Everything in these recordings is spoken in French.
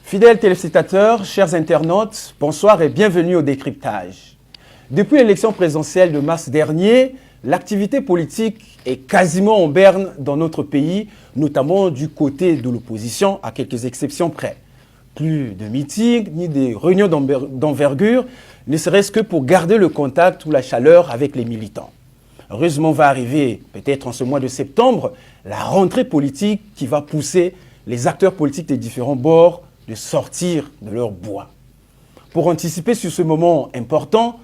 Fidèles téléspectateurs, chers internautes, bonsoir et bienvenue au décryptage. Depuis l'élection présidentielle de mars dernier, l'activité politique est quasiment en berne dans notre pays, notamment du côté de l'opposition, à quelques exceptions près. Plus de meetings ni de réunions d'envergure, ne serait-ce que pour garder le contact ou la chaleur avec les militants. Heureusement va arriver, peut-être en ce mois de septembre, la rentrée politique qui va pousser les acteurs politiques des différents bords de sortir de leur bois. Pour anticiper sur ce moment important,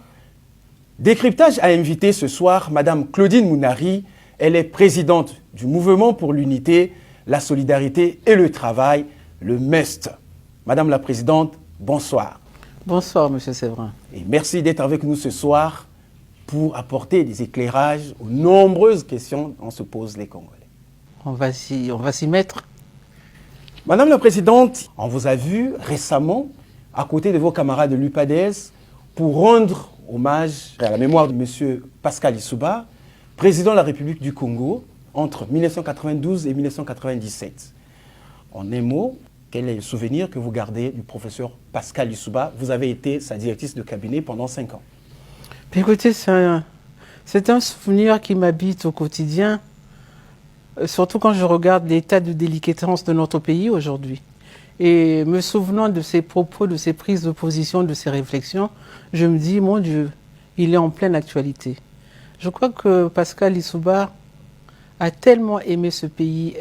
Décryptage a invité ce soir Madame Claudine Mounari. Elle est présidente du Mouvement pour l'unité, la solidarité et le travail, le MEST. Madame la Présidente, bonsoir. Bonsoir, Monsieur Séverin. Et merci d'être avec nous ce soir pour apporter des éclairages aux nombreuses questions dont se posent les Congolais. On va s'y mettre. Madame la Présidente, on vous a vu récemment à côté de vos camarades de l'UPADES pour rendre hommage à la mémoire de M. Pascal Lissouba, président de la République du Congo entre 1992 et 1997. En un mot, quel est le souvenir que vous gardez du professeur Pascal Lissouba? Vous avez été sa directrice de cabinet pendant 5 ans. Écoutez, c'est un souvenir qui m'habite au quotidien, surtout quand je regarde l'état de délicatesse de notre pays aujourd'hui. Et me souvenant de ses propos, de ses prises de position, de ses réflexions, je me dis, mon Dieu, il est en pleine actualité. Je crois que Pascal Lissouba a tellement aimé ce pays,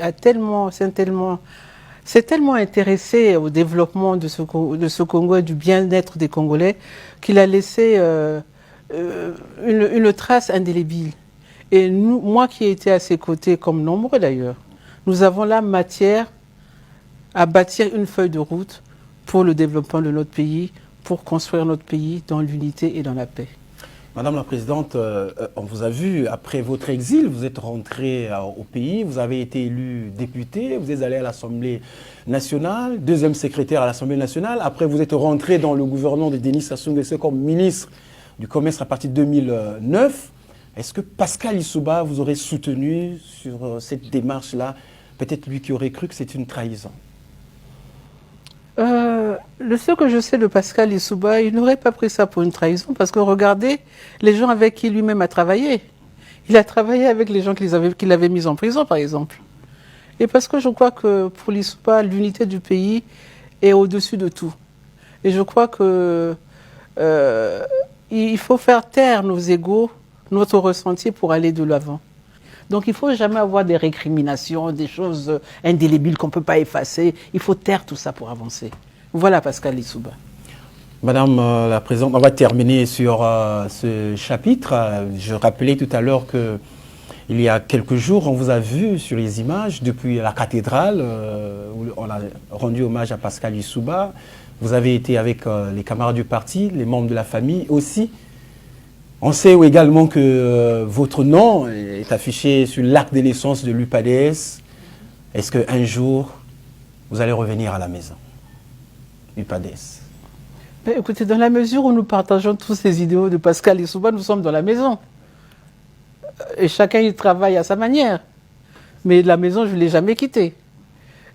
s'est tellement intéressé au développement de ce Congo et du bien-être des Congolais qu'il a laissé une trace indélébile. Et nous, moi qui ai été à ses côtés, comme nombreux d'ailleurs, nous avons la matière à bâtir une feuille de route pour le développement de notre pays, pour construire notre pays dans l'unité et dans la paix. Madame la Présidente, on vous a vu après votre exil, vous êtes rentrée au pays, vous avez été élue députée, vous êtes allée à l'Assemblée nationale, deuxième secrétaire à l'Assemblée nationale, après vous êtes rentrée dans le gouvernement de Denis Sassou Nguesso comme ministre du Commerce à partir de 2009. Est-ce que Pascal Lissouba vous aurait soutenu sur cette démarche-là? Peut-être lui qui aurait cru que c'est une trahison. Ce que je sais de Pascal Lissouba, il n'aurait pas pris ça pour une trahison, parce que regardez les gens avec qui lui-même a travaillé. Il a travaillé avec les gens qu'il avait mis en prison, par exemple. Et parce que je crois que pour Lissouba, l'unité du pays est au-dessus de tout. Et je crois que il faut faire taire nos égos, notre ressenti pour aller de l'avant. Donc il ne faut jamais avoir des récriminations, des choses indélébiles qu'on ne peut pas effacer. Il faut taire tout ça pour avancer. Voilà Pascal Lissouba. Madame la Présidente, on va terminer sur ce chapitre. Je rappelais tout à l'heure qu'il y a quelques jours, on vous a vu sur les images depuis la cathédrale où on a rendu hommage à Pascal Lissouba. Vous avez été avec les camarades du parti, les membres de la famille aussi. On sait également que votre nom est affiché sur l'acte de naissance de l'UPADES. Est-ce qu'un jour, vous allez revenir à la maison, UPADES? Écoutez, dans la mesure où nous partageons tous ces idéaux de Pascal Lissouba, nous sommes dans la maison. Et chacun y travaille à sa manière. Mais la maison, je ne l'ai jamais quittée.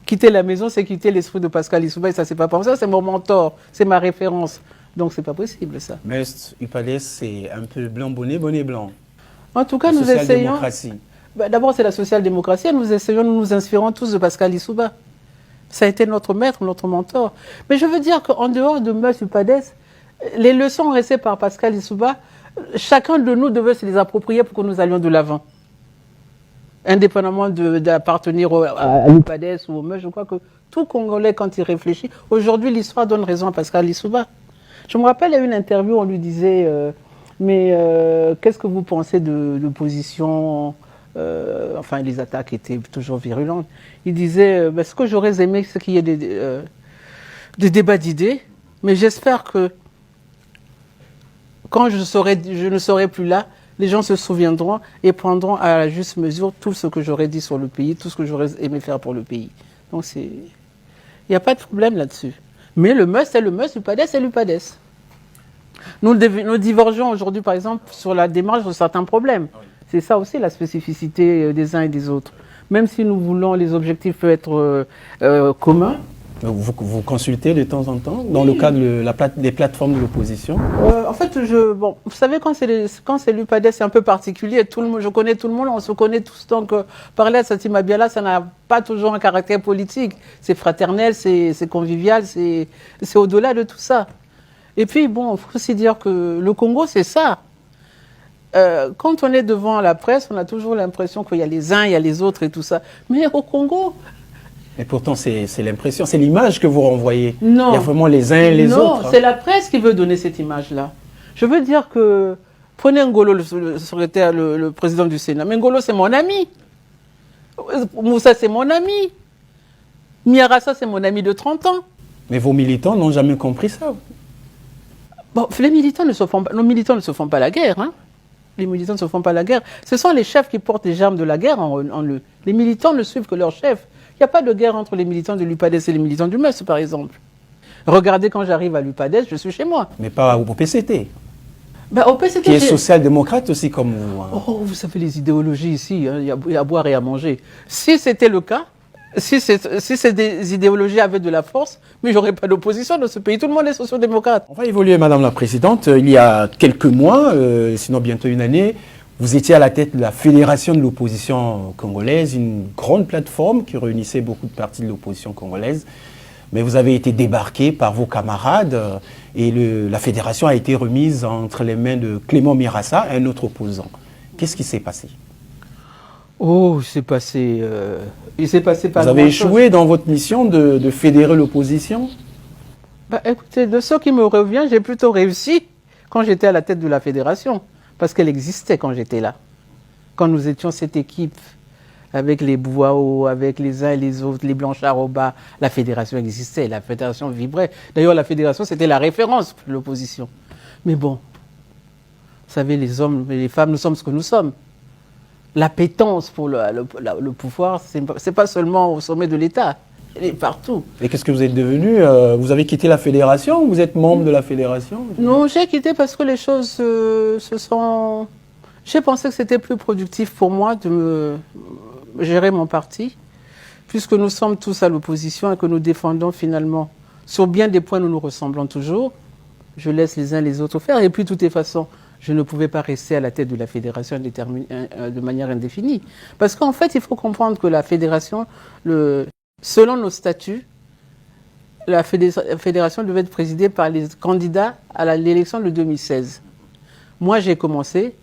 Quitter la maison, c'est quitter l'esprit de Pascal Lissouba. Et ça, c'est pas pour ça, c'est mon mentor, c'est ma référence. Donc, c'est pas possible, ça. Mais UPADES, c'est un peu blanc, bonnet blanc. En tout cas, nous essayons... D'abord, c'est la social-démocratie. Nous nous inspirons tous de Pascal Lissouba. Ça a été notre maître, notre mentor. Mais je veux dire qu'en dehors de M. UPADES, les leçons restées par Pascal Lissouba, chacun de nous devait se les approprier pour que nous allions de l'avant. Indépendamment d'appartenir à l'UPADES ou au MEUS, je crois que tout Congolais, quand il réfléchit, aujourd'hui, l'histoire donne raison à Pascal Lissouba. Je me rappelle, il y a eu une interview, on lui disait qu'est-ce que vous pensez de l'opposition? Enfin, les attaques étaient toujours virulentes. Il disait ce que j'aurais aimé, c'est qu'il y ait des débats d'idées, mais j'espère que quand je ne serai plus là, les gens se souviendront et prendront à la juste mesure tout ce que j'aurais dit sur le pays, tout ce que j'aurais aimé faire pour le pays. Donc, il n'y a pas de problème là-dessus. Mais le MEUS, c'est le MEUS, l'UPADES, c'est l'UPADES. Nous divergeons aujourd'hui, par exemple, sur la démarche de certains problèmes. Oui. C'est ça aussi la spécificité des uns et des autres. Même si nous voulons, les objectifs peuvent être communs, Vous consultez de temps en temps dans le cadre des plateformes de l'opposition? En fait, bon, vous savez, quand c'est l'UPADES, c'est un peu particulier. Tout le monde, je connais tout le monde, on se connaît tous. Donc, parler à Sati Mabiala, ça n'a pas toujours un caractère politique. C'est fraternel, c'est convivial, c'est au-delà de tout ça. Et puis, bon, il faut aussi dire que le Congo, c'est ça. Quand on est devant la presse, on a toujours l'impression qu'il y a les uns, il y a les autres et tout ça. Mais au Congo... Mais pourtant, c'est l'impression, c'est l'image que vous renvoyez. Non. Il y a vraiment les uns et les autres. Non, c'est la presse qui veut donner cette image-là. Je veux dire que... Prenez Ngolo, le secrétaire, le président du Sénat. Mais Ngolo, c'est mon ami. Moussa, c'est mon ami. Miarassa, c'est mon ami de 30 ans. Mais vos militants n'ont jamais compris ça. Bon, nos militants ne se font pas la guerre, hein. Les militants ne se font pas la guerre. Ce sont les chefs qui portent les armes de la guerre en eux. Les militants ne suivent que leur chef. Il n'y a pas de guerre entre les militants de l'UPADES et les militants du MES, par exemple. Regardez, quand j'arrive à l'UPADES, je suis chez moi. Mais pas au PCT. Ben, au PCT, qui est social-démocrate aussi comme vous. Hein. Oh, vous savez, les idéologies ici, hein, il y a à boire et à manger. Si c'était le cas, si ces idéologies avaient de la force, mais j'aurais pas d'opposition dans ce pays. Tout le monde est social-démocrate. On va évoluer, Madame la Présidente. Il y a quelques mois, sinon bientôt une année, vous étiez à la tête de la Fédération de l'opposition congolaise, une grande plateforme qui réunissait beaucoup de partis de l'opposition congolaise. Mais vous avez été débarqué par vos camarades et la fédération a été remise entre les mains de Clément Miarassa, un autre opposant. Qu'est-ce qui s'est passé? Oh, il s'est passé pas Vous avez échoué dans votre mission de fédérer l'opposition? Bah, écoutez, de ce qui me revient, j'ai plutôt réussi quand j'étais à la tête de la fédération. Parce qu'elle existait quand j'étais là. Quand nous étions cette équipe, avec les Bouao, avec les uns et les autres, les Blanchard au bas, la fédération existait, la fédération vibrait. D'ailleurs, la fédération, c'était la référence pour l'opposition. Mais bon, vous savez, les hommes et les femmes, nous sommes ce que nous sommes. L'appétence pour le pouvoir, c'est pas seulement au sommet de l'État, elle est partout. Et qu'est-ce que vous êtes devenu? Vous avez quitté la fédération ou vous êtes membre de la fédération? Non, j'ai quitté parce que les choses se sont... J'ai pensé que c'était plus productif pour moi de gérer mon parti, puisque nous sommes tous à l'opposition et que nous défendons finalement, sur bien des points, nous nous ressemblons toujours. Je laisse les uns les autres faire. Et puis, de toute façon, je ne pouvais pas rester à la tête de la fédération de manière indéfinie. Parce qu'en fait, il faut comprendre que la fédération, selon nos statuts, la fédération devait être présidée par les candidats à l'élection de 2016. Moi, j'ai commencé.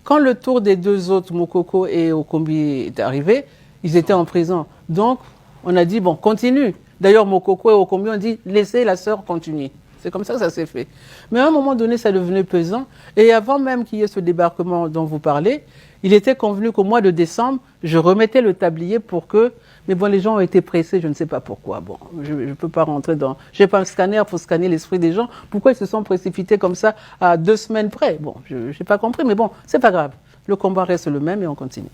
Quand le tour des deux autres, Mokoko et Okombi, est arrivé, ils étaient en prison. Donc, on a dit, bon, continue. D'ailleurs, Mokoko et Okombi ont dit, laissez la sœur continuer. C'est comme ça que ça s'est fait. Mais à un moment donné, ça devenait pesant. Et avant même qu'il y ait ce débarquement dont vous parlez, il était convenu qu'au mois de décembre, je remettais le tablier pour que... Mais bon, les gens ont été pressés, je ne sais pas pourquoi. Bon, je ne peux pas rentrer dans... Je n'ai pas un scanner pour scanner l'esprit des gens. Pourquoi ils se sont précipités comme ça à 2 semaines près? Bon, je n'ai pas compris, mais bon, c'est pas grave. Le combat reste le même et on continue.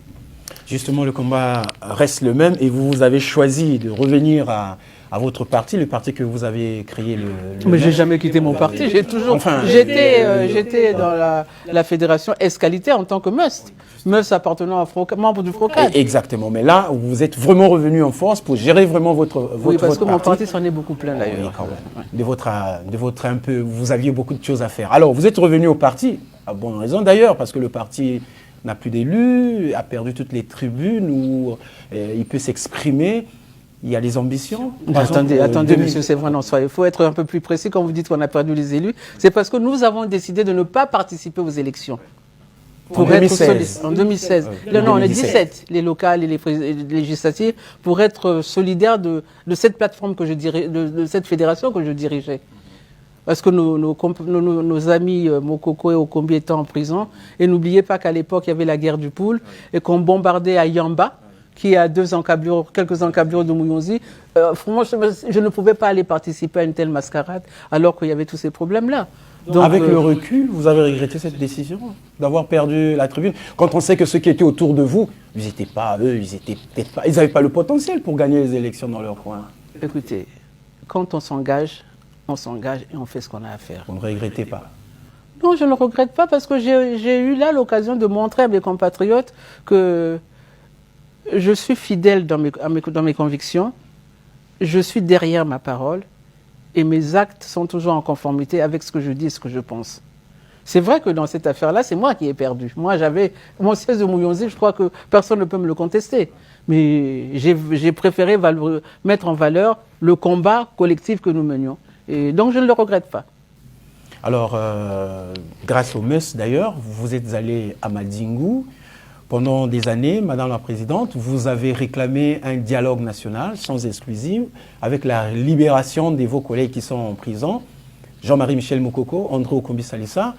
Justement, le combat reste le même et vous avez choisi de revenir à votre parti, le parti que vous avez créé. Mais j'ai jamais quitté mon parti. J'ai toujours. Enfin, j'étais dans la fédération Escalité en tant que Must. Must appartenant à membre du FROCAD. Exactement. Mais là, vous êtes vraiment revenu en force pour gérer vraiment votre oui, parce que votre mon parti s'en est beaucoup plein d'ailleurs. Oui, de votre un peu, vous aviez beaucoup de choses à faire. Alors, vous êtes revenu au parti, à bonne raison d'ailleurs, parce que le parti n'a plus d'élus, a perdu toutes les tribunes où il peut s'exprimer. Il y a des ambitions. Attendez, monsieur Séverin, il faut être un peu plus précis quand vous dites qu'on a perdu les élus. C'est parce que nous avons décidé de ne pas participer aux élections. En 2016. En 2016. Non, on est 17, les locales et les législatives, pour être solidaires de cette plateforme que je dirais, de cette fédération que je dirigeais. Parce que nos amis Mokoko et Okombi étaient en prison. Et n'oubliez pas qu'à l'époque, il y avait la guerre du Poule et qu'on bombardait à Yamba, qui a quelques encablures de Mouyonzi. Franchement, je ne pouvais pas aller participer à une telle mascarade alors qu'il y avait tous ces problèmes-là. Donc, avec le recul, vous avez regretté cette décision d'avoir perdu la tribune? Quand on sait que ceux qui étaient autour de vous, ils n'étaient pas eux, ils n'avaient pas le potentiel pour gagner les élections dans leur coin. Écoutez, quand on s'engage et on fait ce qu'on a à faire. Vous ne regrettez pas? Non, je ne regrette pas parce que j'ai eu là l'occasion de montrer à mes compatriotes que je suis fidèle dans mes convictions je suis derrière ma parole et mes actes sont toujours en conformité avec ce que je dis et ce que je pense. C'est vrai que dans cette affaire-là, c'est moi qui ai perdu. Moi, j'avais mon siège de Mouyonzi, je crois que personne ne peut me le contester. Mais j'ai préféré mettre en valeur le combat collectif que nous menions. Et donc, je ne le regrette pas. Alors, grâce au MEUS d'ailleurs, vous êtes allé à Madingu. Pendant des années, Madame la Présidente, vous avez réclamé un dialogue national sans exclusive avec la libération de vos collègues qui sont en prison, Jean-Marie Michel Moukoko, André Okombi Salissa.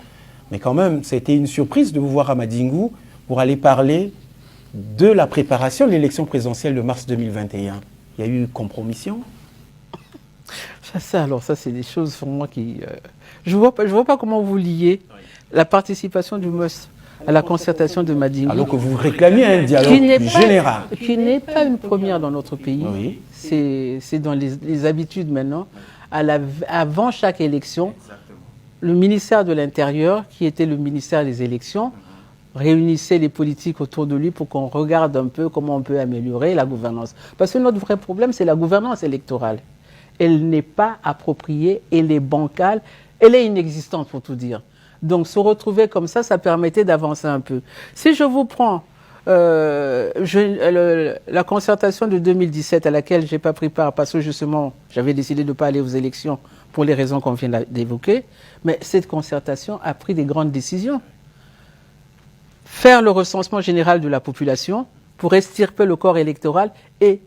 Mais quand même, c'était une surprise de vous voir à Madingu pour aller parler de la préparation de l'élection présidentielle de mars 2021. Il y a eu compromission? Ça, c'est des choses pour moi qui... Je vois pas comment vous liez la participation du MEUS à la concertation de Madingu. Alors que vous réclamiez un dialogue général. Qui n'est pas une première dans notre pays. Oui. C'est dans les habitudes maintenant. Avant chaque élection, le ministère de l'Intérieur, qui était le ministère des élections, réunissait les politiques autour de lui pour qu'on regarde un peu comment on peut améliorer la gouvernance. Parce que notre vrai problème, c'est la gouvernance électorale. Elle n'est pas appropriée, elle est bancale, elle est inexistante pour tout dire. Donc se retrouver comme ça permettait d'avancer un peu. Si je vous prends la concertation de 2017 à laquelle je n'ai pas pris part parce que justement j'avais décidé de ne pas aller aux élections pour les raisons qu'on vient d'évoquer, mais cette concertation a pris des grandes décisions. Faire le recensement général de la population pour extirper le corps électoral et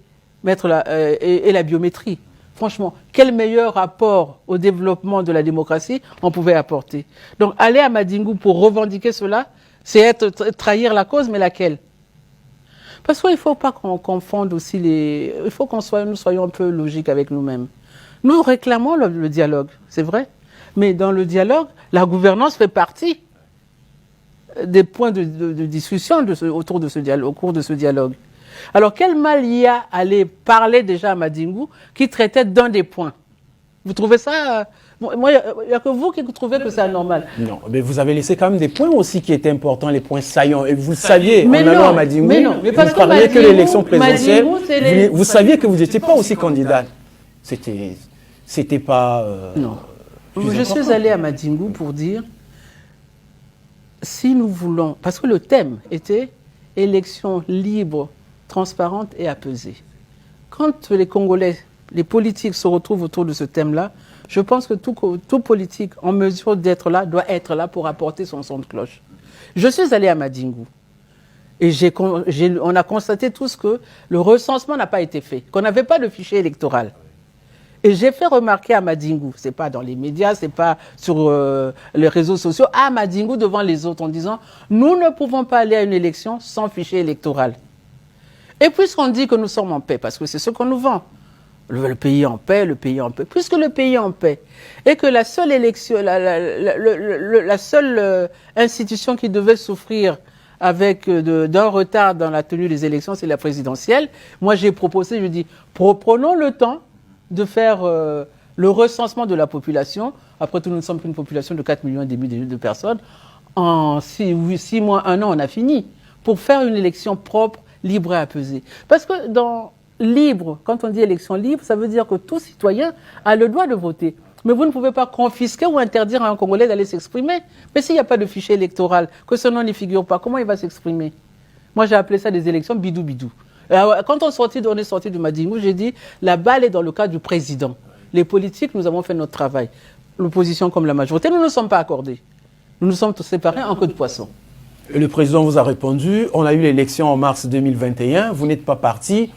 mettre la biométrie. Franchement, quel meilleur rapport au développement de la démocratie on pouvait apporter? Donc, aller à Madingu pour revendiquer cela, c'est trahir la cause, mais laquelle? Parce qu'il ne faut pas qu'on confonde aussi les... Il faut nous soyons un peu logiques avec nous-mêmes. Nous réclamons le dialogue, c'est vrai. Mais dans le dialogue, la gouvernance fait partie des points de discussion au cours de ce dialogue. Alors, quel mal il y a à aller parler déjà à Madingu qui traitait d'un des points? Vous trouvez ça... Moi, il n'y a que vous qui trouvez que c'est anormal. Non, mais vous avez laissé quand même des points aussi qui étaient importants, les points saillants. Et vous le saviez, en allant à Madingu, mais vous ne parliez que de l'élection présidentielle. Vous saviez que vous n'étiez pas aussi candidate. C'était pas... non. Je suis allée à Madingu pour dire, si nous voulons... Parce que le thème était élection libre, transparente et apaisée. Quand les Congolais, les politiques se retrouvent autour de ce thème-là, je pense que tout politique en mesure d'être là doit être là pour apporter son son de cloche. Je suis allé à Madingu et on a constaté tous que le recensement n'a pas été fait, qu'on n'avait pas de fichier électoral. Et j'ai fait remarquer à Madingu, c'est pas dans les médias, c'est pas sur les réseaux sociaux, à Madingu devant les autres en disant « Nous ne pouvons pas aller à une élection sans fichier électoral ». Et puisqu'on dit que nous sommes en paix, parce que c'est ce qu'on nous vend, le pays en paix, puisque le pays est en paix, et que la seule élection, la seule institution qui devait souffrir avec d'un retard dans la tenue des élections, c'est la présidentielle, moi j'ai proposé, je dis, prenons le temps de faire le recensement de la population. Après tout, nous ne sommes qu'une population de 4,5 millions de personnes. En 6 mois, 1 an, on a fini. Pour faire une élection propre, libre et apaisée. Parce que dans libre, quand on dit élection libre, ça veut dire que tout citoyen a le droit de voter. Mais vous ne pouvez pas confisquer ou interdire à un Congolais d'aller s'exprimer. Mais s'il n'y a pas de fichier électoral, que son nom n'y figure pas, comment il va s'exprimer? Moi, j'ai appelé ça des élections bidou-bidou. Quand on est sorti de Madingu, j'ai dit, la balle est dans le cas du président. Les politiques, nous avons fait notre travail. L'opposition comme la majorité, nous ne sommes pas accordés. Nous nous sommes tous séparés en queue de poisson. Le président vous a répondu, on a eu l'élection en mars 2021, vous n'êtes pas parti,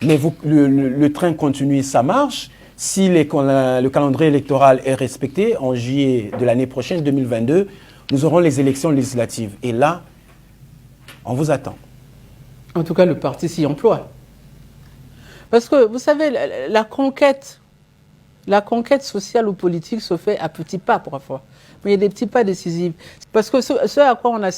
mais le train continue sa marche. Si le calendrier électoral est respecté, en juillet de l'année prochaine, 2022, nous aurons les élections législatives. Et là, on vous attend. En tout cas, le parti s'y emploie. Parce que, vous savez, la conquête sociale ou politique se fait à petits pas parfois. Mais il y a des petits pas décisifs. Parce que ce à quoi on a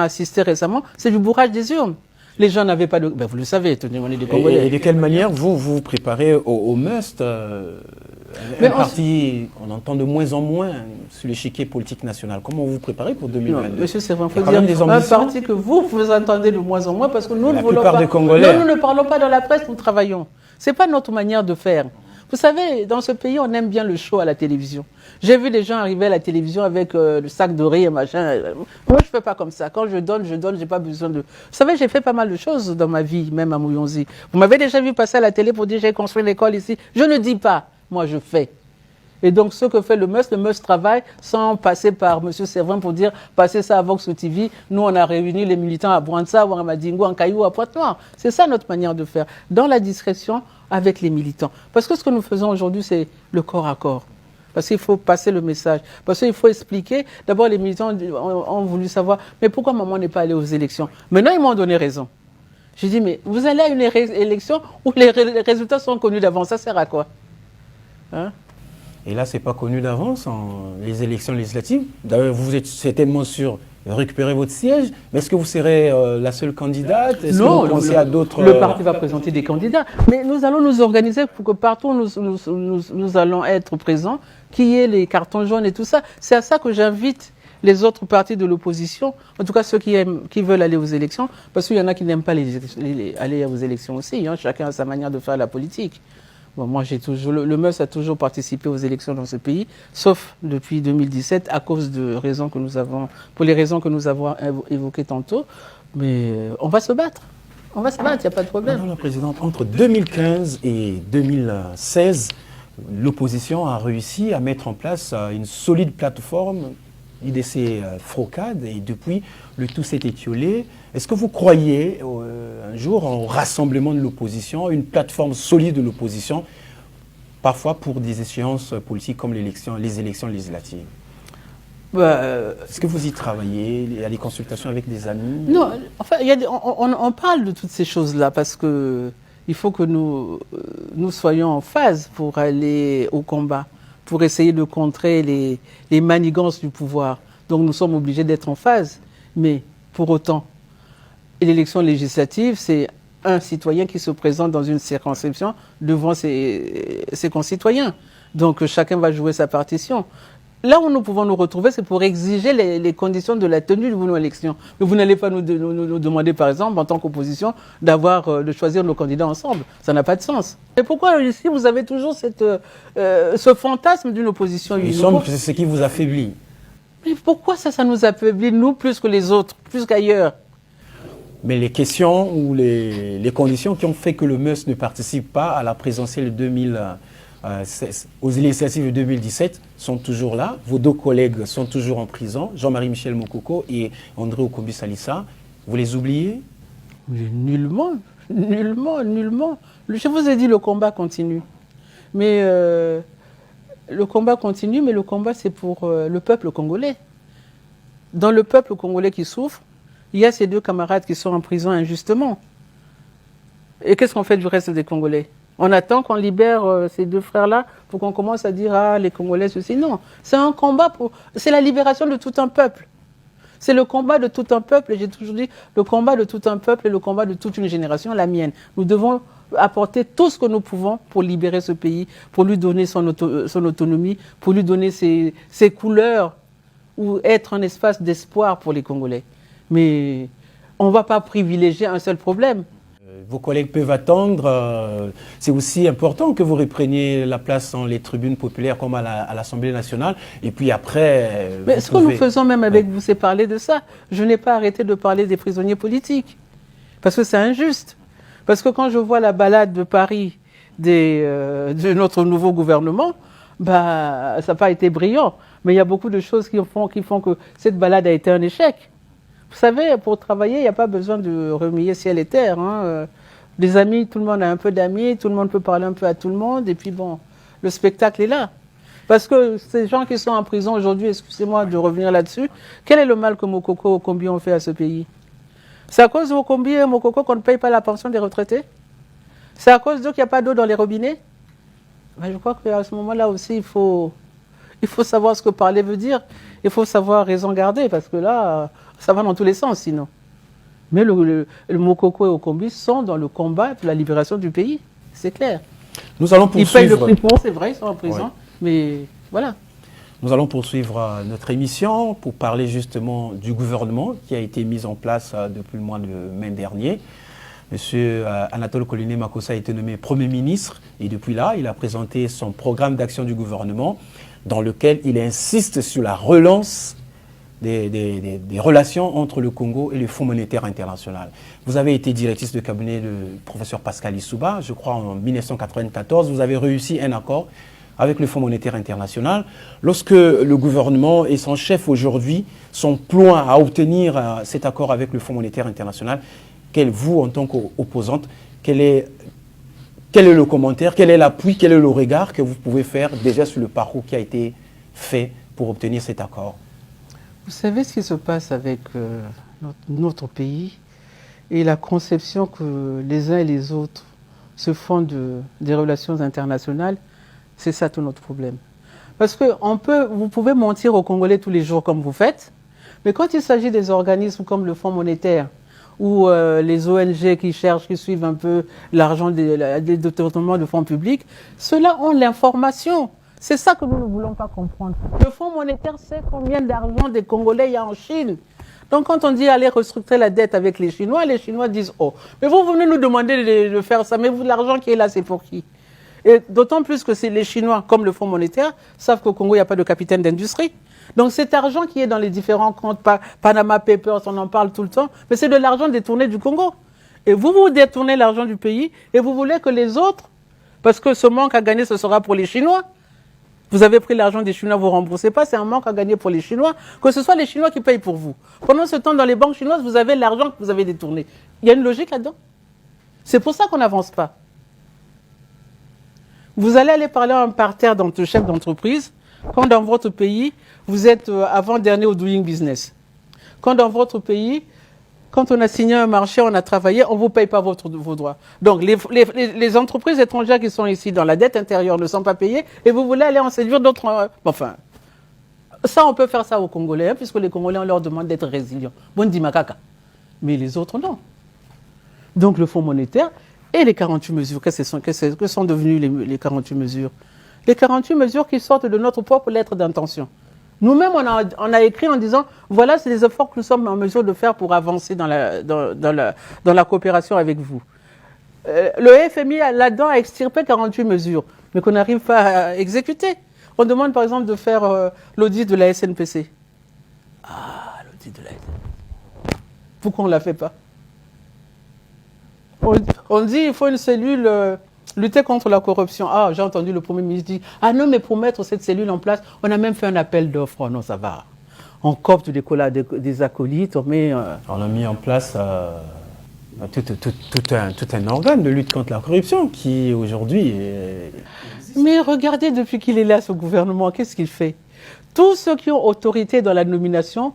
assisté récemment, c'est du bourrage des urnes. Les gens n'avaient pas de... Ben vous le savez, on est des Congolais. Et de quelle manière vous préparez au must parti, on entend de moins en moins sur l'échiquier politique national. Comment vous vous préparez pour 2022? Non, monsieur Séverin, il faut dire un parti que vous entendez de moins en moins parce que nous ne voulons pas... La plupart des Congolais... Non, nous ne parlons pas dans la presse, nous travaillons. C'est pas notre manière de faire. Vous savez, dans ce pays, on aime bien le show à la télévision. J'ai vu des gens arriver à la télévision avec le sac de riz et machin. Moi, je fais pas comme ça. Quand je donne, j'ai pas besoin de... Vous savez, j'ai fait pas mal de choses dans ma vie, même à Mouyonzi. Vous m'avez déjà vu passer à la télé pour dire j'ai construit une école ici. Je ne dis pas. Moi, je fais. Et donc, ce que fait le MUS travaille sans passer par M. Séverin pour dire passez ça à Vox TV. Nous, on a réuni les militants à Bouanza, ou à Madingo, en Caillou, à Pointe-Noire. C'est ça notre manière de faire. Dans la discrétion, avec les militants. Parce que ce que nous faisons aujourd'hui, c'est le corps à corps. Parce qu'il faut passer le message. Parce qu'il faut expliquer. D'abord, les militants ont voulu savoir, mais pourquoi maman n'est pas allée aux élections? Maintenant, ils m'ont donné raison. J'ai dit, mais vous allez à une élection où les résultats sont connus d'avance. Ça sert à quoi? Hein? Et là, ce n'est pas connu d'avance, les élections législatives. D'ailleurs, vous êtes certainement sûr de récupérer votre siège. Mais est-ce que vous serez la seule candidate? Non, le parti va présenter des candidats. Mais nous allons nous organiser pour que partout où nous allons être présents, qu'il y ait les cartons jaunes et tout ça. C'est à ça que j'invite les autres partis de l'opposition, en tout cas ceux qui veulent aller aux élections, parce qu'il y en a qui n'aiment pas aller aux élections aussi. Hein. Chacun a sa manière de faire la politique. Bon, moi, le MUS a toujours participé aux élections dans ce pays, sauf depuis 2017, à cause de raisons que nous avons, pour les raisons que nous avons évoquées tantôt. Mais on va se battre. On va se battre, il n'y a pas de problème. Madame la Présidente, entre 2015 et 2016, l'opposition a réussi à mettre en place une solide plateforme, IDC Frocade, et depuis, le tout s'est étiolé. Est-ce que vous croyez un jour en rassemblement de l'opposition, une plateforme solide de l'opposition, parfois pour des échéances politiques comme les élections législatives? Est-ce que vous y travaillez? Il y a des consultations avec des amis? Non, enfin, on parle de toutes ces choses-là parce que il faut que nous soyons en phase pour aller au combat, pour essayer de contrer les manigances du pouvoir. Donc nous sommes obligés d'être en phase. Mais pour autant, l'élection législative, c'est un citoyen qui se présente dans une circonscription devant ses concitoyens. Donc chacun va jouer sa partition. Là où nous pouvons nous retrouver, c'est pour exiger les conditions de la tenue de nos élections. Mais vous n'allez pas nous demander, par exemple, en tant qu'opposition, de choisir nos candidats ensemble. Ça n'a pas de sens. Et pourquoi ici, vous avez toujours ce fantasme d'une opposition unie? C'est ce qui vous affaiblit. Mais pourquoi ça nous affaiblit, nous, plus que les autres, plus qu'ailleurs? Mais les questions ou les conditions qui ont fait que le MUS ne participe pas à la présidentielle aux législatives de 2017 sont toujours là. Vos deux collègues sont toujours en prison, Jean-Marie Michel Mokoko et André Okombi Salissa. Vous les oubliez? Nullement, nullement. Je vous ai dit, le combat continue. Mais le combat continue, mais le combat, c'est pour le peuple congolais. Dans le peuple congolais qui souffre, il y a ces deux camarades qui sont en prison injustement. Et qu'est-ce qu'on fait du reste des Congolais? On attend qu'on libère ces deux frères-là pour qu'on commence à dire « Ah, les Congolais, ceci ». Non, c'est un combat c'est la libération de tout un peuple. C'est le combat de tout un peuple, et j'ai toujours dit, le combat de tout un peuple et le combat de toute une génération, la mienne. Nous devons apporter tout ce que nous pouvons pour libérer ce pays, pour lui donner son autonomie, pour lui donner ses couleurs, ou être un espace d'espoir pour les Congolais. Mais on ne va pas privilégier un seul problème. Vos collègues peuvent attendre. C'est aussi important que vous repreniez la place dans les tribunes populaires comme à l'Assemblée nationale. Et puis après... Mais ce que nous faisons même avec vous, c'est parler de ça. Je n'ai pas arrêté de parler des prisonniers politiques. Parce que c'est injuste. Parce que quand je vois la balade de Paris de notre nouveau gouvernement, ça n'a pas été brillant. Mais il y a beaucoup de choses qui font que cette balade a été un échec. Vous savez, pour travailler, il n'y a pas besoin de remuer ciel et terre. Hein. Les amis, tout le monde a un peu d'amis, tout le monde peut parler un peu à tout le monde, et puis bon, le spectacle est là. Parce que ces gens qui sont en prison aujourd'hui, excusez-moi de revenir là-dessus, quel est le mal que Mokoko et Okombi ont fait à ce pays? C'est à cause de Okombi et Mokoko qu'on ne paye pas la pension des retraités? C'est à cause d'eux qu'il n'y a pas d'eau dans les robinets? Ben, je crois qu'à ce moment-là aussi, il faut savoir ce que parler veut dire. Il faut savoir raison garder, parce que là, ça va dans tous les sens sinon. Mais le Mokoko et Okombi sont dans le combat pour la libération du pays, c'est clair. Nous allons poursuivre... Ils payent le prix pour, c'est vrai, ils sont en prison, mais voilà. Nous allons poursuivre notre émission pour parler justement du gouvernement qui a été mis en place depuis le mois de mai dernier. Monsieur Anatole Coliné Makossa a été nommé Premier ministre et depuis là, il a présenté son programme d'action du gouvernement dans lequel il insiste sur la relance des relations entre le Congo et le Fonds monétaire international. Vous avez été directrice de cabinet du professeur Pascal Lissouba, je crois en 1994. Vous avez réussi un accord avec le Fonds monétaire international. Lorsque le gouvernement et son chef aujourd'hui sont ploints à obtenir cet accord avec le Fonds monétaire international, vous, en tant qu'opposante, quel est le commentaire, quel est l'appui, quel est le regard que vous pouvez faire déjà sur le parcours qui a été fait pour obtenir cet accord? Vous savez ce qui se passe avec notre pays et la conception que les uns et les autres se font des relations internationales, c'est ça tout notre problème. Parce que vous pouvez mentir aux Congolais tous les jours comme vous faites, mais quand il s'agit des organismes comme le Fonds monétaire ou les ONG qui suivent un peu l'argent des détournements de fonds publics, ceux-là ont l'information. C'est ça que nous ne voulons pas comprendre. Le Fonds monétaire sait combien d'argent des Congolais il y a en Chine. Donc quand on dit aller restructurer la dette avec les Chinois disent « Oh, mais vous venez nous demander de faire ça, mais l'argent qui est là, c'est pour qui ?» Et d'autant plus que c'est les Chinois, comme le Fonds monétaire, savent qu'au Congo, il n'y a pas de capitaine d'industrie. Donc cet argent qui est dans les différents comptes, Panama Papers, on en parle tout le temps, mais c'est de l'argent détourné du Congo. Et vous détournez l'argent du pays et vous voulez que les autres, parce que ce manque à gagner, ce sera pour les Chinois. Vous avez pris l'argent des Chinois, vous ne remboursez pas, c'est un manque à gagner pour les Chinois, que ce soit les Chinois qui payent pour vous. Pendant ce temps, dans les banques chinoises, vous avez l'argent que vous avez détourné. Il y a une logique là-dedans. C'est pour ça qu'on n'avance pas. Vous allez aller parler à un parterre de chef d'entreprise quand dans votre pays, vous êtes avant-dernier au doing business. Quand dans votre pays, quand on a signé un marché, on a travaillé, on ne vous paye pas vos droits. Donc les entreprises étrangères qui sont ici dans la dette intérieure ne sont pas payées et vous voulez aller en séduire d'autres... Enfin, ça on peut faire ça aux Congolais, hein, puisque les Congolais, on leur demande d'être résilients. Bon, dit makaka. Mais les autres, non. Donc le Fonds monétaire et les 48 mesures, que sont devenues les 48 mesures? Les 48 mesures qui sortent de notre propre lettre d'intention. Nous-mêmes, on a écrit en disant, voilà, c'est les efforts que nous sommes en mesure de faire pour avancer dans la coopération avec vous. Le FMI, là-dedans, a extirpé 48 mesures, mais qu'on n'arrive pas à exécuter. On demande, par exemple, de faire l'audit de la SNPC. Ah, l'audit de la SNPC. Pourquoi on ne la fait pas? On dit qu'il faut une cellule... lutter contre la corruption. Ah, j'ai entendu le Premier ministre dire « Ah non, mais pour mettre cette cellule en place, on a même fait un appel d'offres. Oh non, ça va. On copte des acolytes, On a mis en place tout un organe de lutte contre la corruption qui, aujourd'hui... Mais regardez, depuis qu'il est là, ce gouvernement, qu'est-ce qu'il fait? Tous ceux qui ont autorité dans la nomination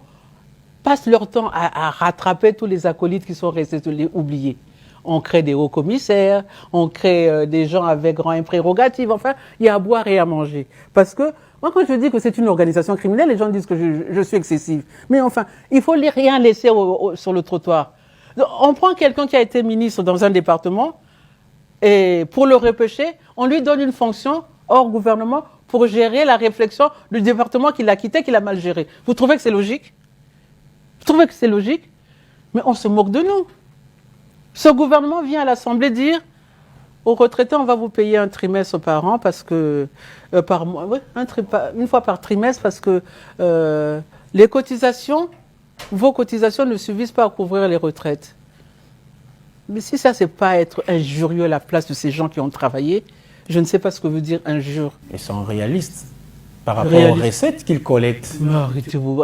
passent leur temps à rattraper tous les acolytes qui sont restés oubliés. On crée des hauts commissaires, on crée des gens avec grand prérogatives. Enfin, il y a à boire et à manger. Parce que, moi, quand je dis que c'est une organisation criminelle, les gens disent que je suis excessive. Mais enfin, il ne faut rien laisser sur le trottoir. On prend quelqu'un qui a été ministre dans un département, et pour le repêcher, on lui donne une fonction hors gouvernement pour gérer la réflexion du département qu'il a quitté, qu'il a mal géré. Vous trouvez que c'est logique? Vous trouvez que c'est logique? Mais on se moque de nous. Ce gouvernement vient à l'Assemblée dire aux retraités, on va vous payer un trimestre par an parce que par mois, oui, une fois par trimestre parce que les cotisations, vos cotisations ne suffisent pas à couvrir les retraites. Mais si ça, c'est pas être injurieux à la place de ces gens qui ont travaillé, je ne sais pas ce que veut dire injure. Ils sont réalistes par rapport aux recettes qu'ils collectent. Mais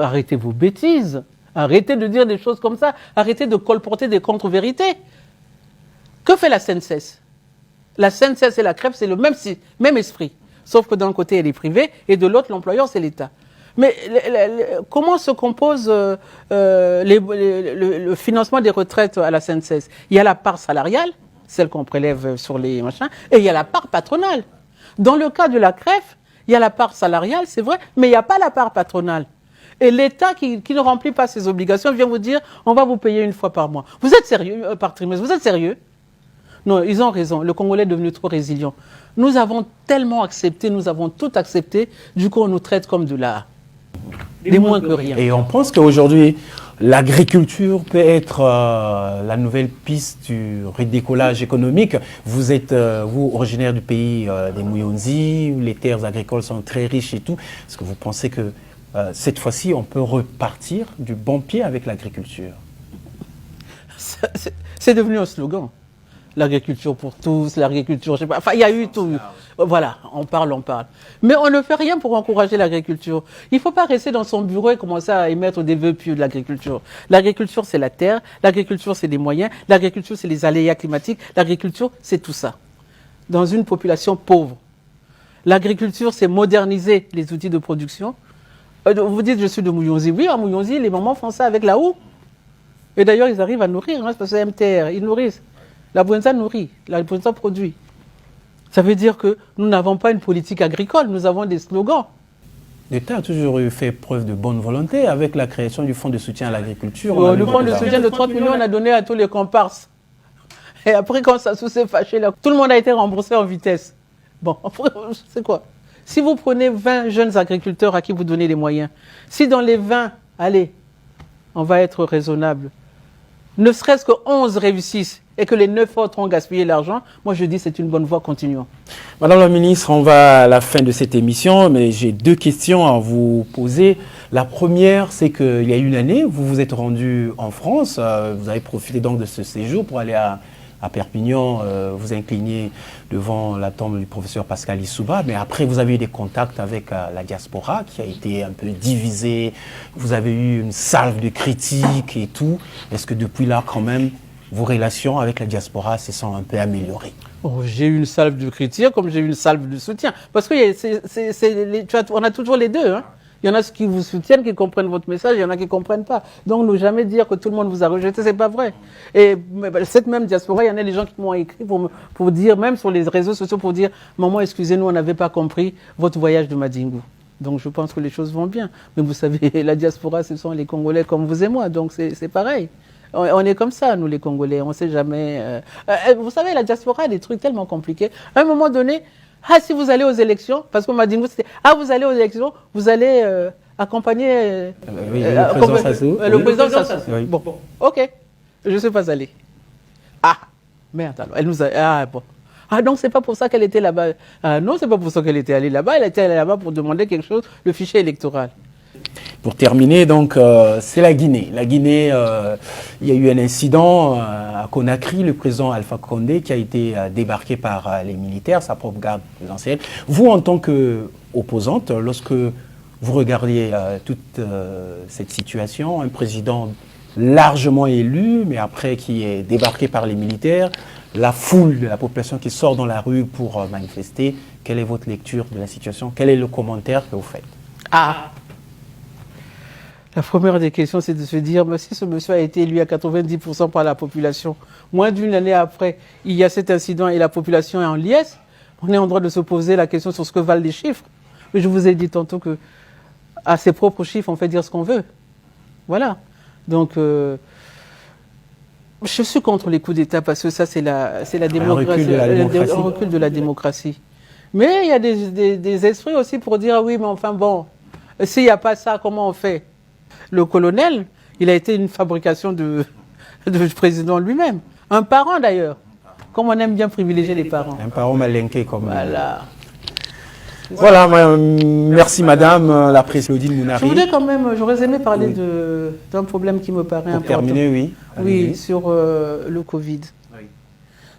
arrêtez vos bêtises. Arrêtez de dire des choses comme ça. Arrêtez de colporter des contre-vérités. Que fait la CNCES? La CNCES et la CREP, c'est le même esprit. Sauf que d'un côté, elle est privée et de l'autre, l'employeur, c'est l'État. Mais comment se compose le financement des retraites à la CNCES? Il y a la part salariale, celle qu'on prélève sur les machins, et il y a la part patronale. Dans le cas de la CREF, il y a la part salariale, c'est vrai, mais il n'y a pas la part patronale. Et l'État qui ne remplit pas ses obligations vient vous dire on va vous payer une fois par mois. Vous êtes sérieux, par trimestre? Vous êtes sérieux? Non, ils ont raison. Le Congolais est devenu trop résilient. Nous avons tellement accepté, nous avons tout accepté. Du coup, on nous traite comme des moins que rien. Et on pense qu'aujourd'hui, l'agriculture peut être la nouvelle piste du redécollage économique. Vous êtes, vous, originaire du pays des Muyonzi, où les terres agricoles sont très riches et tout. Est-ce que vous pensez que cette fois-ci, on peut repartir du bon pied avec l'agriculture? C'est devenu un slogan. L'agriculture pour tous, l'agriculture, je sais pas. Enfin, il y a eu tout. Voilà, on parle. Mais on ne fait rien pour encourager l'agriculture. Il ne faut pas rester dans son bureau et commencer à émettre des vœux pieux de l'agriculture. L'agriculture, c'est la terre. L'agriculture, c'est les moyens. L'agriculture, c'est les aléas climatiques. L'agriculture, c'est tout ça. Dans une population pauvre. L'agriculture, c'est moderniser les outils de production. Vous dites, je suis de Muyonzi. Oui, à Muyonzi, les mamans font ça avec la houe. Et d'ailleurs, ils arrivent à nourrir, hein, parce que c'est MTR, ils nourrissent. La Bouenza nourrit, la Bouenza produit. Ça veut dire que nous n'avons pas une politique agricole, nous avons des slogans. L'État a toujours fait preuve de bonne volonté avec la création du fonds de soutien à l'agriculture. Le fonds de soutien de 30 millions, on a donné à tous les comparses. Et après, quand ça s'est fâché, là, tout le monde a été remboursé en vitesse. Bon, après, c'est quoi? Si vous prenez 20 jeunes agriculteurs à qui vous donnez les moyens, si dans les 20, allez, on va être raisonnable, ne serait-ce que 11 réussissent et que les 9 autres ont gaspillé l'argent, moi je dis c'est une bonne voie, continuons. Madame la ministre, on va à la fin de cette émission, mais j'ai 2 questions à vous poser. La première, c'est qu'il y a une année, vous vous êtes rendu en France, vous avez profité donc de ce séjour pour aller à Perpignan, vous incliner devant la tombe du professeur Pascal Lissouba, mais après vous avez eu des contacts avec la diaspora qui a été un peu divisée, vous avez eu une salve de critiques et tout. Est-ce que depuis là quand même vos relations avec la diaspora se sont un peu améliorées? J'ai eu une salve de critiques comme j'ai eu une salve de soutien, parce que on a toujours les deux, hein. Il y en a qui vous soutiennent, qui comprennent votre message, il y en a qui ne comprennent pas. Donc, ne jamais dire que tout le monde vous a rejeté, c'est pas vrai. Et cette même diaspora, il y en a des gens qui m'ont écrit pour dire, même sur les réseaux sociaux, pour dire « Maman, excusez-nous, on n'avait pas compris votre voyage de Madingu ». Donc, je pense que les choses vont bien. Mais vous savez, la diaspora, ce sont les Congolais comme vous et moi, donc c'est pareil. On est comme ça, nous les Congolais, on ne sait jamais... Vous savez, la diaspora a des trucs tellement compliqués. À un moment donné... Ah, si vous allez aux élections, parce qu'on m'a dit, c'était, vous allez aux élections, vous allez accompagner le président Sassou. Oui. Bon, ok, je ne suis pas allée. Ah, merde alors, elle nous a... Ah, bon. Ah, donc c'est pas pour ça qu'elle était là-bas. Ah, non, c'est pas pour ça qu'elle était allée là-bas, elle était allée là-bas pour demander quelque chose, le fichier électoral. Pour terminer, donc, c'est la Guinée. La Guinée, il y a eu un incident à Conakry, le président Alpha Condé qui a été débarqué par les militaires, sa propre garde présidentielle. Vous, en tant qu'opposante, lorsque vous regardiez toute cette situation, un président largement élu, mais après qui est débarqué par les militaires, la foule de la population qui sort dans la rue pour manifester, quelle est votre lecture de la situation? Quel est le commentaire que vous faites? La première des questions, c'est de se dire, mais si ce monsieur a été élu à 90% par la population, moins d'une année après, il y a cet incident et la population est en liesse, on est en droit de se poser la question sur ce que valent les chiffres. Mais je vous ai dit tantôt que à ses propres chiffres, on fait dire ce qu'on veut. Voilà. Donc, je suis contre les coups d'État parce que ça, c'est la démocratie, un recul de la démocratie. Mais il y a des esprits aussi pour dire, oui, mais enfin bon, s'il n'y a pas ça, comment on fait? Le colonel, il a été une fabrication du président lui-même. Un parent d'ailleurs. Comme on aime bien privilégier les parents. Un parent malinqué comme... Voilà. Voilà, merci madame, la presse Claudine Mounari. Je voudrais quand même, j'aurais aimé parler d'un problème qui me paraît important. Pour terminer, oui. Oui, sur le Covid. Oui.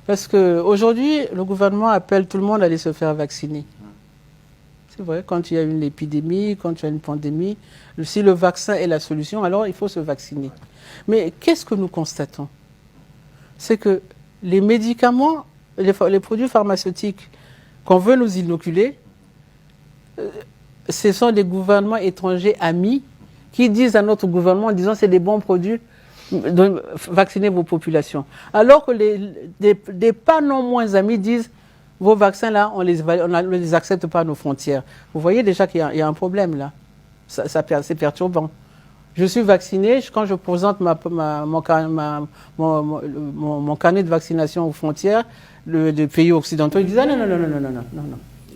Parce qu'aujourd'hui, le gouvernement appelle tout le monde à aller se faire vacciner. C'est vrai, quand il y a une épidémie, quand il y a une pandémie, si le vaccin est la solution, alors il faut se vacciner. Mais qu'est-ce que nous constatons? C'est que les médicaments, les produits pharmaceutiques qu'on veut nous inoculer, ce sont des gouvernements étrangers amis qui disent à notre gouvernement en disant c'est des bons produits, vaccinez vos populations. Alors que des pas non moins amis disent vos vaccins là, on ne les accepte pas à nos frontières. Vous voyez déjà qu'il y a un problème là. C'est perturbant. Je suis vacciné, quand je présente mon carnet de vaccination aux frontières des pays occidentaux, ils disent ah non.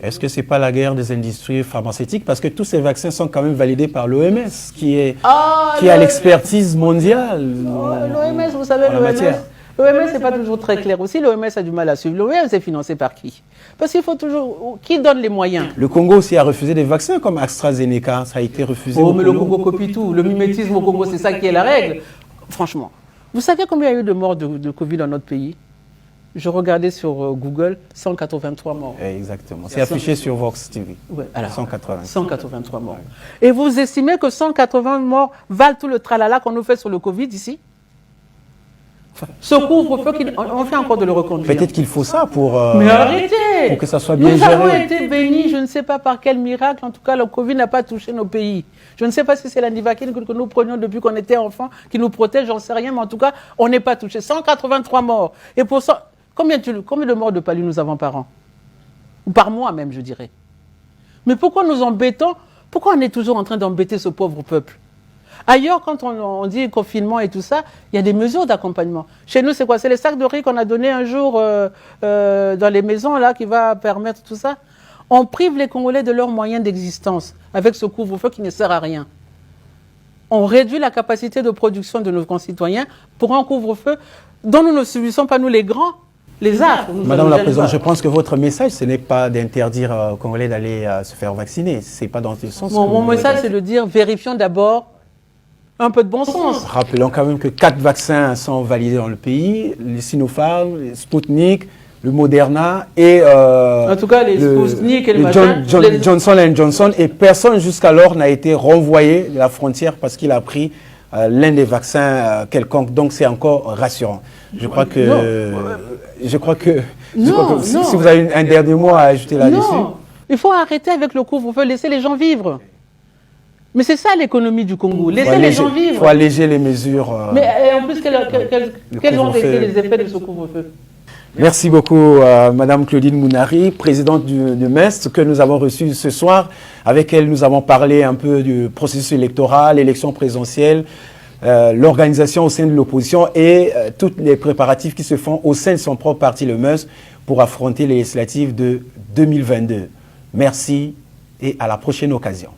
Est-ce que ce n'est pas la guerre des industries pharmaceutiques? Parce que tous ces vaccins sont quand même validés par l'OMS, qui a l'expertise mondiale. L'OMS, vous savez, l'OMS, n'est pas toujours très clair aussi. L'OMS a du mal à suivre. L'OMS est financé par qui? Parce qu'il faut toujours... Qui donne les moyens? Le Congo aussi a refusé des vaccins comme AstraZeneca. Ça a été refusé. Oh, mais le Congo copie tout. Le mimétisme au Congo, c'est ça qui est la règle. Franchement. Vous savez combien il y a eu de morts de Covid dans notre pays? Je regardais sur Google, 183 morts. Exactement. C'est affiché sur Vox TV. Ouais, alors, 180. 183 morts. Ouais. Et vous estimez que 180 morts valent tout le tralala qu'on nous fait sur le Covid ici? Ce couvre-feu, on fait encore de le reconduire. Peut-être qu'il faut ça pour... Mais arrêtez! Pour que ça soit bien Nous géré. avons été bénis, je ne sais pas par quel miracle, en tout cas le Covid n'a pas touché nos pays. Je ne sais pas si c'est l'andivaquine que nous prenions depuis qu'on était enfants, qui nous protège, j'en sais rien, mais en tout cas, on n'est pas touché. 183 morts. Et pour ça, combien de morts de palud nous avons par an? Ou par mois même, je dirais. Mais pourquoi nous embêtons? Pourquoi on est toujours en train d'embêter ce pauvre peuple? Ailleurs, quand on dit confinement et tout ça, il y a des mesures d'accompagnement. Chez nous, c'est quoi? C'est les sacs de riz qu'on a donnés un jour dans les maisons là qui va permettre tout ça. On prive les Congolais de leurs moyens d'existence avec ce couvre-feu qui ne sert à rien. On réduit la capacité de production de nos concitoyens pour un couvre-feu dont nous ne subissons pas, nous les grands, les affres. Madame la Présidente, je pense que votre message, ce n'est pas d'interdire aux Congolais d'aller se faire vacciner. Ce n'est pas dans ce sens. Mon message, c'est de dire, vérifions d'abord un peu de bon sens. Rappelons quand même que 4 vaccins sont validés dans le pays, les Sinopharm, les Sputnik, le Moderna et... en tout cas, les Sputnik et les Johnson & Johnson. Et personne jusqu'alors n'a été renvoyé de la frontière parce qu'il a pris l'un des vaccins quelconque. Donc c'est encore rassurant. Je crois que si vous avez un dernier mot à ajouter là-dessus. Non, il faut arrêter avec le couvre-feu, laisser les gens vivre. Mais c'est ça l'économie du Congo, laisser les gens vivre. Il faut alléger les mesures. Mais en plus, quels ont été les effets de ce couvre-feu? Merci beaucoup, Madame Claudine Mounari, présidente du MEST, que nous avons reçue ce soir. Avec elle, nous avons parlé un peu du processus électoral, l'élection présidentielle, l'organisation au sein de l'opposition et tous les préparatifs qui se font au sein de son propre parti, le MEST, pour affronter les législatives de 2022. Merci et à la prochaine occasion.